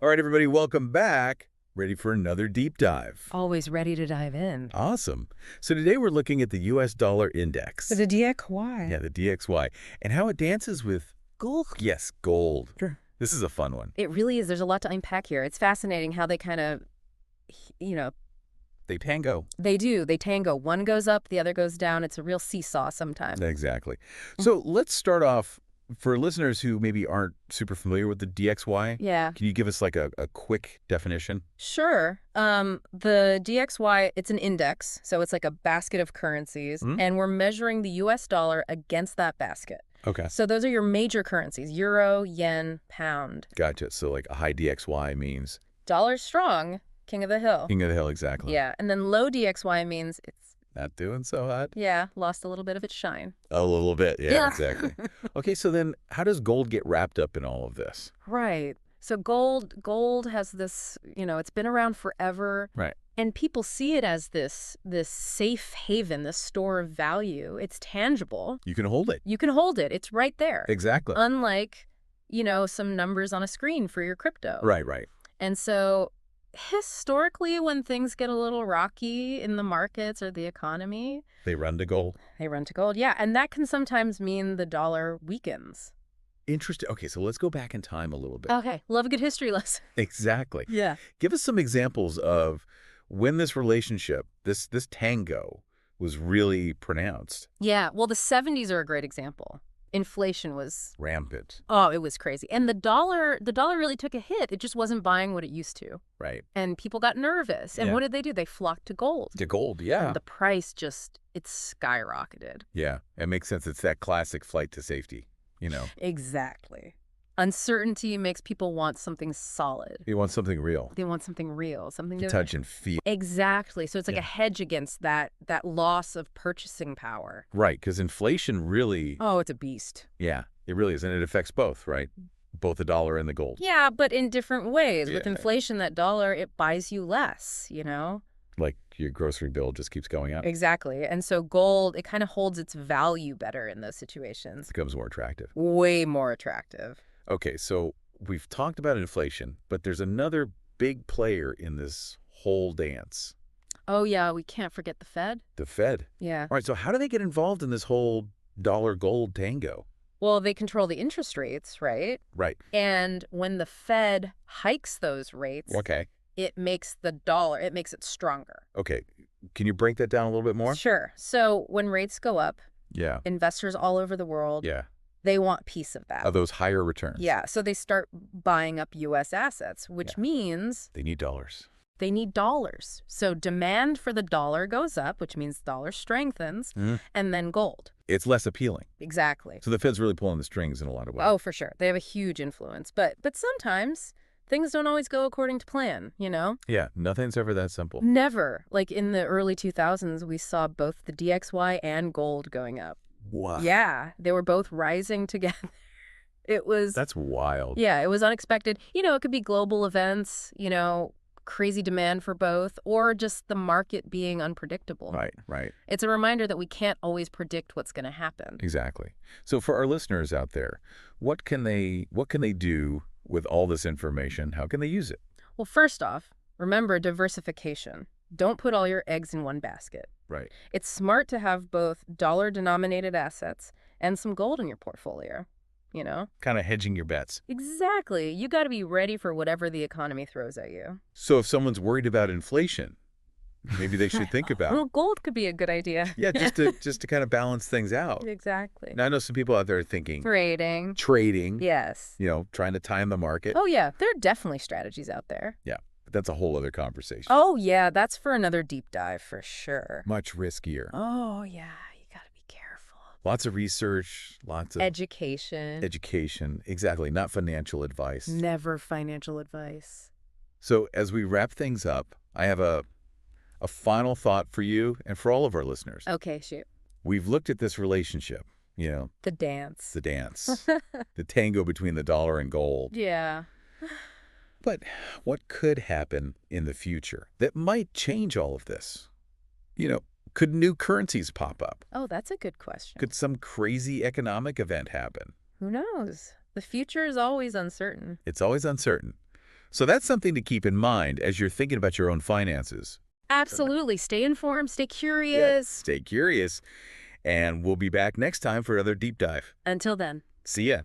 All right, everybody, welcome back. Ready for another deep dive. Always ready to dive in. Awesome. So today we're looking at the U.S. dollar index. The DXY. Yeah, the DXY. And how it dances with Gold. Yes, gold. Sure. This is a fun one. It really is. There's a lot to unpack here. It's fascinating how they kind of, They tango. they do. They tango. One goes up, the other goes down. It's a real seesaw sometimes. Exactly. So let's start off, for listeners who maybe aren't super familiar with the DXY, Yeah. can you give us like a quick definition? Sure. The DXY, it's an index, so it's like a basket of currencies, and we're measuring the US dollar against that basket. Okay. So those are your major currencies: euro, yen, pound. Gotcha. So like a high DXY means Dollar strong, king of the hill. king of the hill, exactly. Yeah, and then low DXY means it's, Not doing so hot. yeah, lost a little bit of its shine. A little bit, yeah, Yeah. exactly. Okay, so then how does gold get wrapped up in all of this? Right. So gold has this, it's been around forever. Right. And people see it as this safe haven, this store of value. It's tangible. You can hold it. You can hold it. It's right there. Exactly. Unlike, some numbers on a screen for your crypto. Right, right. And so historically, when things get a little rocky in the markets or the economy, They run to gold. they run to gold. Yeah, and that can sometimes mean the dollar weakens. Interesting. Okay, so let's go back in time a little bit. Okay, love a good history lesson. Exactly. Yeah. Give us some examples of when this relationship, this tango, was really pronounced. Yeah, well, the 70s are a great example. Inflation was, Rampant. oh, it was crazy. And the dollar really took a hit. It just wasn't buying what it used to. Right. And people got nervous. And Yeah. what did they do? They flocked to gold. To gold, yeah. And the price it skyrocketed. Yeah, it makes sense. It's that classic flight to safety, Exactly. Uncertainty makes people want something solid. You want something real. They want something real, something To touch and feel. Exactly. So it's like Yeah. a hedge against that loss of purchasing power. Right, because inflation really, Oh, it's a beast. yeah, it really is. And it affects both, right? Both the dollar and the gold. Yeah, but in different ways. With Yeah. inflation, that dollar, it buys you less, Like your grocery bill just keeps going up. It Exactly. And so gold, it kind of holds its value better in those situations. becomes more attractive. Way more attractive. Okay, so we've talked about inflation, but there's another big player in this whole dance, Oh, yeah, we can't forget the Fed. the Fed. Yeah. All right, so how do they get involved in this whole dollar-gold tango? Well, they control the interest rates, right? Right. And when the Fed hikes those rates, Okay. it makes it stronger. Okay. Can you break that down a little bit more? Sure. So when rates go up, Yeah. investors all over the world, Yeah. they want piece of that. Of those higher returns. Yeah, so they start buying up U.S. assets, which Yeah. means They need dollars. they need dollars. So demand for the dollar goes up, which means the dollar strengthens, and then gold. It's less appealing. Exactly. So the Fed's really pulling the strings in a lot of ways. Oh, for sure. They have a huge influence. But sometimes things don't always go according to plan, Yeah, nothing's ever that simple. Never. Like in the early 2000s, we saw both the DXY and gold going up. Wow. Yeah, they were both rising together. It was... That's wild. Yeah, it was unexpected. It could be global events, crazy demand for both, or just the market being unpredictable. Right, right. It's a reminder that we can't always predict what's going to happen. Exactly. So for our listeners out there, what can they do with all this information? How can they use it? Well, first off, remember diversification. Don't put all your eggs in one basket. Right. It's smart to have both dollar-denominated assets and some gold in your portfolio, Kind of hedging your bets. Exactly. You got to be ready for whatever the economy throws at you. So if someone's worried about inflation, maybe they should think about Well, gold could be a good idea. Yeah, just to kind of balance things out. Exactly. Now I know some people out there are thinking trading, Yes. trying to time the market. Oh, yeah. There are definitely strategies out there. Yeah, but that's a whole other conversation. Oh, yeah. That's for another deep dive for sure. Much riskier. Oh, yeah. You got to be careful. Lots of research, lots of Education. Exactly, not financial advice. Never financial advice. So as we wrap things up, I have a final thought for you and for all of our listeners. Okay, shoot. We've looked at this relationship, The dance. the dance, the tango between the dollar and gold. Yeah. But what could happen in the future that might change all of this? Could new currencies pop up? Oh, that's a good question. Could some crazy economic event happen? Who knows? The future is always uncertain. It's always uncertain. So that's something to keep in mind as you're thinking about your own finances. Absolutely. Stay informed, stay Yeah. curious. Stay curious, and we'll be back next time for another deep dive. Until then. See ya.